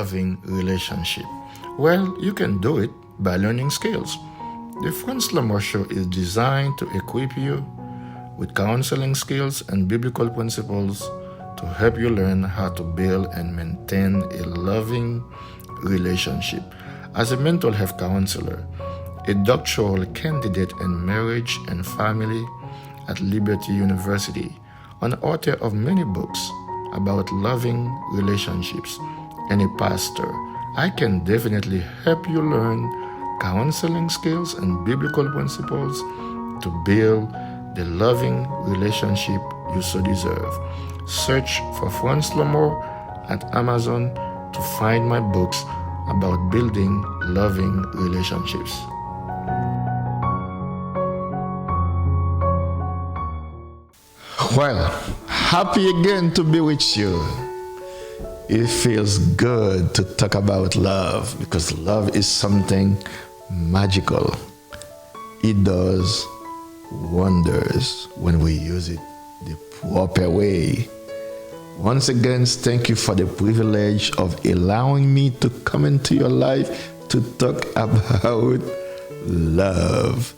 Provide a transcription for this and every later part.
loving relationship? Well, you can do it by learning skills. The Franz Lamore Show is designed to equip you with counseling skills and biblical principles to help you learn how to build and maintain a loving relationship. As a mental health counselor, a doctoral candidate in marriage and family at Liberty University, an author of many books about loving relationships, and a pastor, I can definitely help you learn counseling skills and biblical principles to build the loving relationship you so deserve. Search for Franz Lamore at Amazon to find my books about building loving relationships. Well, happy again to be with you. It feels good to talk about love because love is something magical. It does wonders when we use it the proper way. Once again, thank you for the privilege of allowing me to come into your life to talk about love.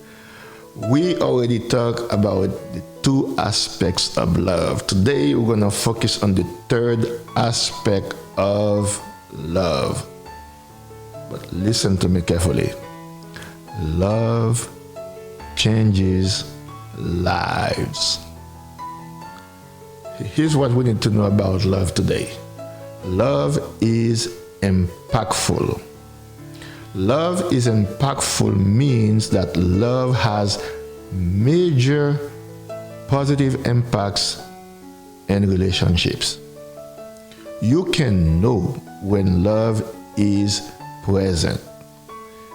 We already talked about the two aspects of love. Today, we're going to focus on the third aspect of love. But listen to me carefully. Love changes lives. Here's what we need to know about love today. Love is impactful. Love is impactful means that love has major positive impacts in relationships. You can know when love is present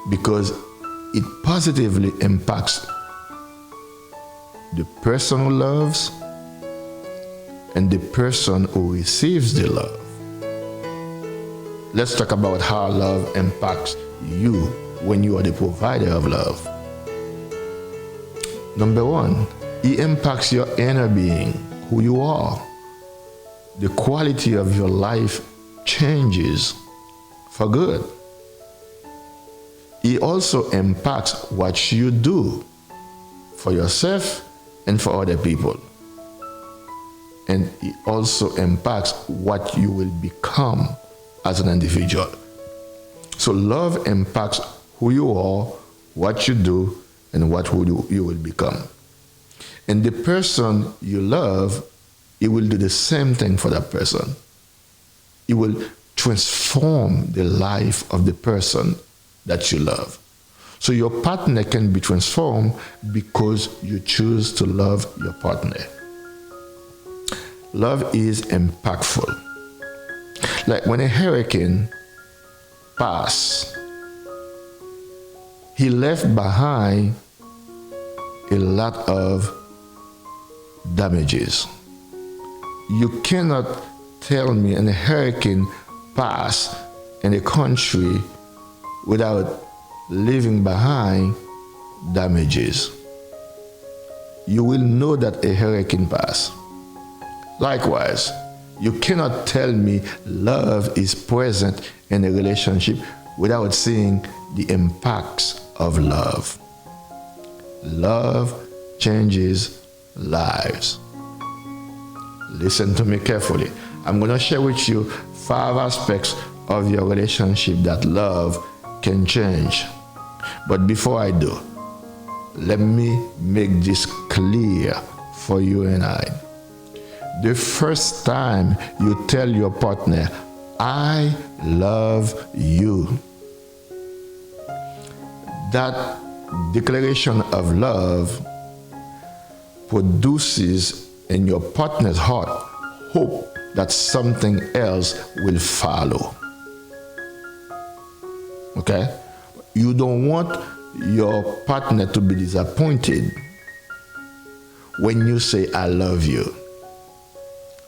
because it positively impacts the person who loves and the person who receives the love. Let's talk about how love impacts you when you are the provider of love. Number one, it impacts your inner being, who you are. The quality of your life changes for good. It also impacts what you do for yourself and for other people. And it also impacts what you will become as an individual. So love impacts who you are, what you do, and what you will become. And the person you love, it will do the same thing for that person. It will transform the life of the person that you love. So your partner can be transformed because you choose to love your partner. Love is impactful. Like when a hurricane passed, he left behind a lot of damages. You cannot tell me a hurricane passed in a country without leaving behind damages. You will know that a hurricane passed. Likewise, you cannot tell me love is present in a relationship without seeing the impacts of love. Love changes lives. Listen to me carefully. I'm going to share with you 5 aspects of your relationship that love can change. But before I do, let me make this clear for you and I. The first time you tell your partner, I love you, that declaration of love produces in your partner's heart hope that something else will follow. Okay? You don't want your partner to be disappointed when you say, I love you.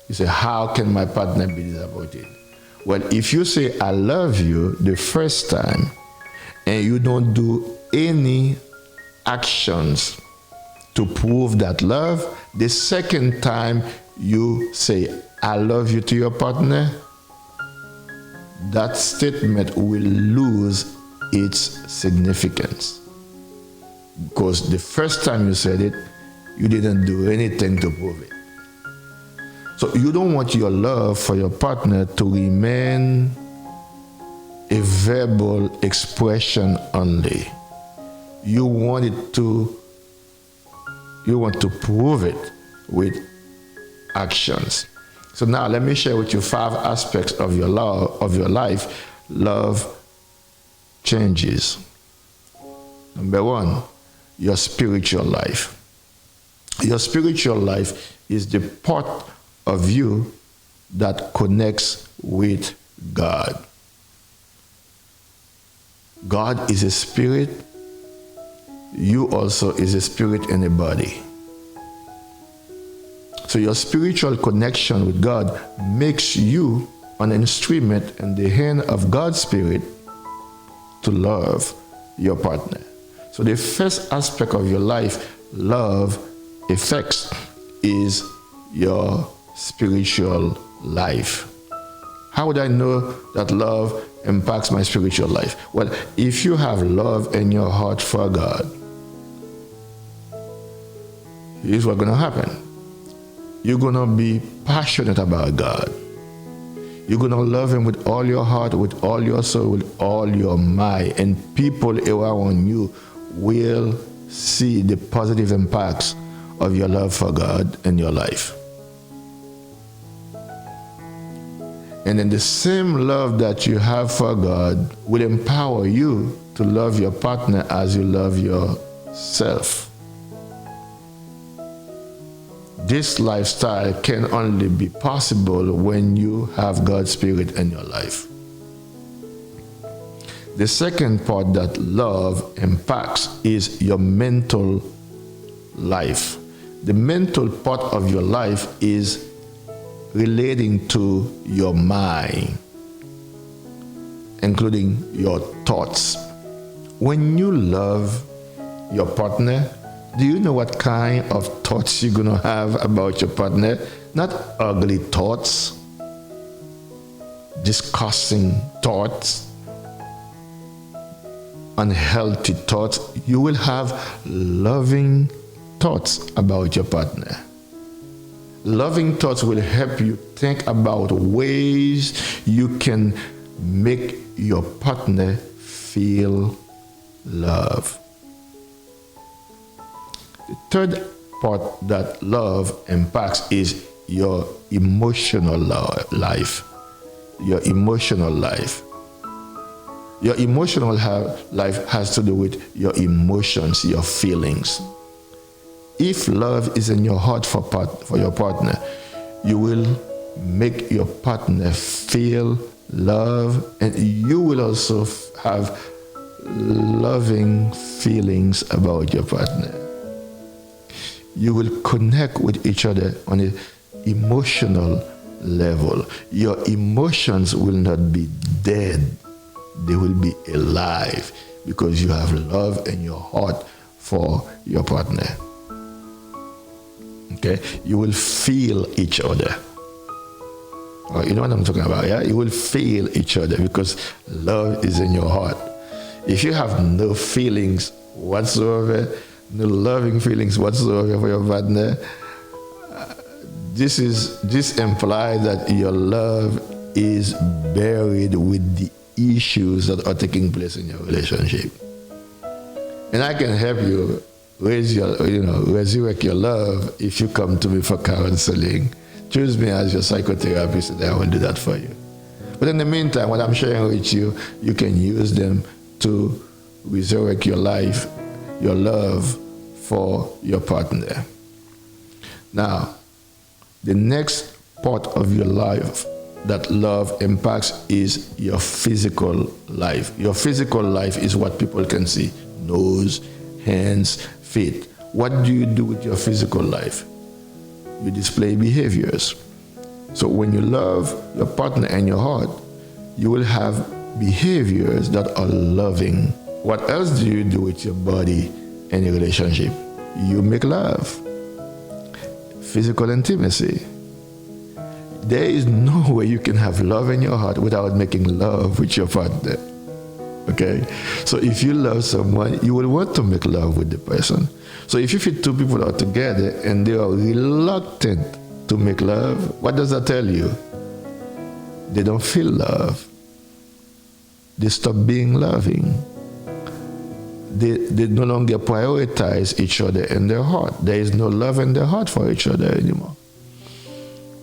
You say, how can my partner be disappointed? Well, if you say, I love you the first time, and you don't do any actions to prove that love, the second time you say, I love you to your partner, that statement will lose its significance. Because the first time you said it, you didn't do anything to prove it. So you don't want your love for your partner to remain a verbal expression only. You want to prove it with actions. So now let me share with you 5 aspects of your life. Love changes. Number 1, your spiritual life. Your spiritual life is the part of you that connects with God. God is a spirit. You also is a spirit and a body. So your spiritual connection with God makes you an instrument in the hand of God's Spirit to love your partner. So the first aspect of your life, love affects, is your spiritual life. How would I know that love impacts my spiritual life? Well, if you have love in your heart for God, here's what's going to happen. You're going to be passionate about God. You're going to love him with all your heart, with all your soul, with all your mind. And people around you will see the positive impacts of your love for God in your life. And then the same love that you have for God will empower you to love your partner as you love yourself. This lifestyle can only be possible when you have God's Spirit in your life. The second part that love impacts is your mental life. The mental part of your life is relating to your mind, including your thoughts. When you love your partner, do you know what kind of thoughts you're going to have about your partner? Not ugly thoughts, disgusting thoughts, unhealthy thoughts. You will have loving thoughts about your partner. Loving thoughts will help you think about ways you can make your partner feel love. The third part that love impacts is your emotional life. Your emotional life. Your emotional life has to do with your emotions, your feelings. If love is in your heart for your partner, you will make your partner feel love, and you will also have loving feelings about your partner. You will connect with each other on an emotional level. Your emotions will not be dead. They will be alive because you have love in your heart for your partner. Okay? You will feel each other. Oh, you know what I'm talking about, yeah? You will feel each other because love is in your heart. If you have no feelings whatsoever, no loving feelings whatsoever for your partner, this implies that your love is buried with the issues that are taking place in your relationship. And I can help you resurrect your love if you come to me for counseling. Choose me as your psychotherapist and I will do that for you. But in the meantime, what I'm sharing with you, you can use them to resurrect your life, your love for your partner. Now, the next part of your life that love impacts is your physical life. Your physical life is what people can see. Nose, hands, feet. What do you do with your physical life? You display behaviors. So when you love your partner and your heart, you will have behaviors that are loving. What else do you do with your body in a relationship? You make love. Physical intimacy. There is no way you can have love in your heart without making love with your partner. Okay? So if you love someone, you will want to make love with the person. So if you feel two people are together and they are reluctant to make love, what does that tell you? They don't feel love. They stop being loving. They no longer prioritize each other in their heart. There is no love in their heart for each other anymore.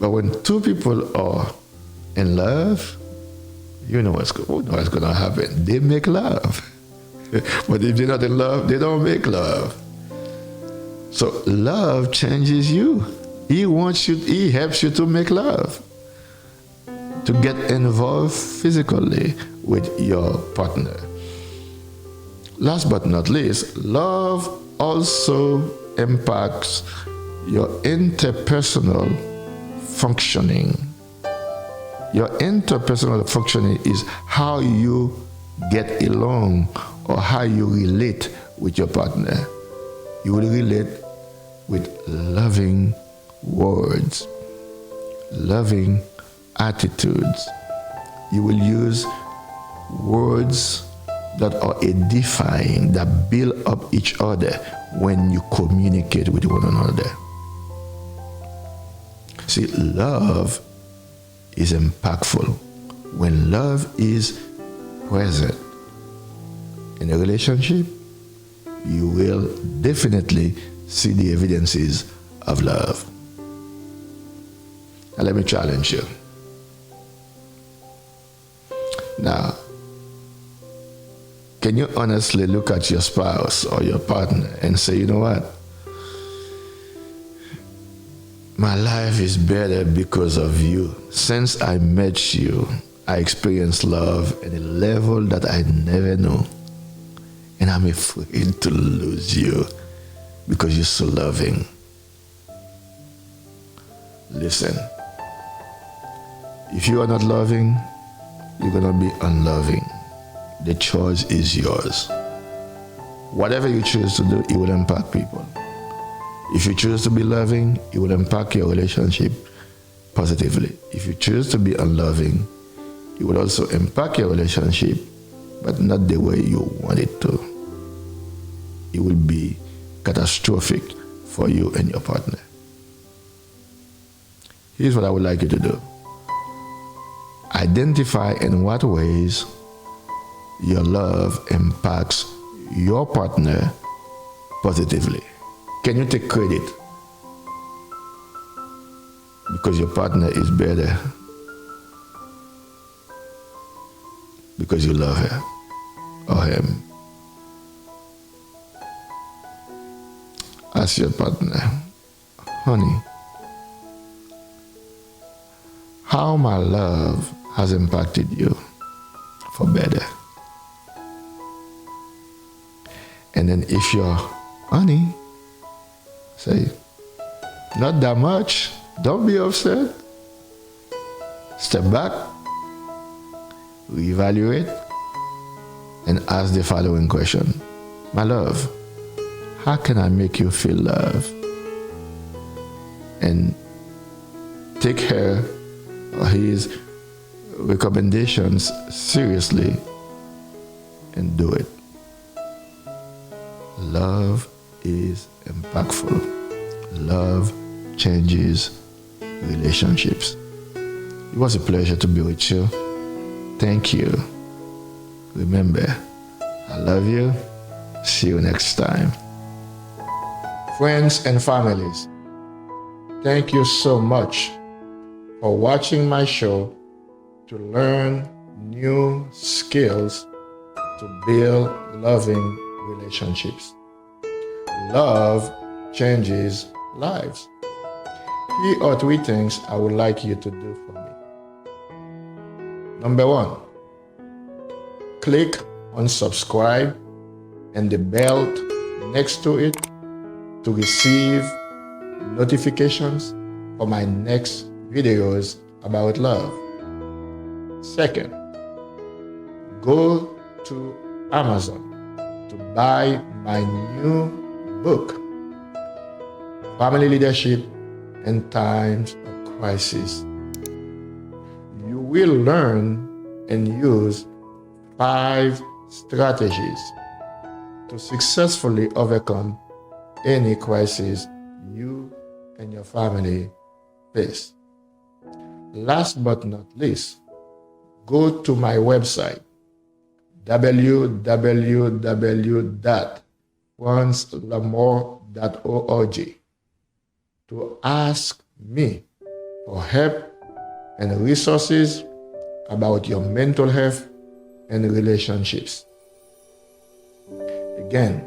But when two people are in love, you know what's going to happen. They make love. But if they're not in love, they don't make love. So love changes you. He helps you to make love, to get involved physically with your partner. Last but not least, love also impacts your interpersonal functioning. Your interpersonal functioning is how you get along or how you relate with your partner. You will relate with loving words, loving attitudes. You will use words that are edifying, that build up each other when you communicate with one another. See, love is impactful when love is present in a relationship. You will definitely see the evidences of love. Now let me challenge you. Now, can you honestly look at your spouse or your partner and say, you know what? My life is better because of you. Since I met you, I experienced love at a level that I never knew. And I'm afraid to lose you because you're so loving. Listen, if you are not loving, you're going to be unloving. The choice is yours. Whatever you choose to do, it will impact people. If you choose to be loving, it will impact your relationship positively. If you choose to be unloving, it will also impact your relationship, but not the way you want it to. It will be catastrophic for you and your partner. Here's what I would like you to do. Identify in what ways your love impacts your partner positively. Can you take credit because your partner is better because you love her or him? Ask your partner, honey, how my love has impacted you for better. And then if you're honey, say, not that much, don't be upset. Step back, reevaluate, and ask the following question. My love, how can I make you feel love? And take her or his recommendations seriously and do it. Love is impactful. Love changes relationships. It was a pleasure to be with you. Thank you. Remember, I love you. See you next time. Friends and families, thank you so much for watching my show to learn new skills to build loving relationships. Love changes lives. Here are 3 things I would like you to do for me. Number 1, click on subscribe and the bell next to it to receive notifications for my next videos about love. Second, go to Amazon to buy my new book, Family Leadership in Times of Crisis. will learn and use 5 strategies to successfully overcome any crisis you and your family face. Last but not least, go to my website www.francelamore.org to ask me for help and resources about your mental health and relationships. Again,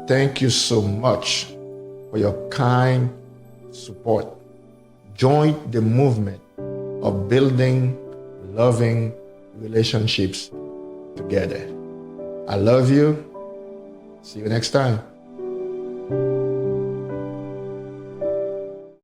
thank you so much for your kind support. Join the movement of building loving relationships together. I love you. See you next time.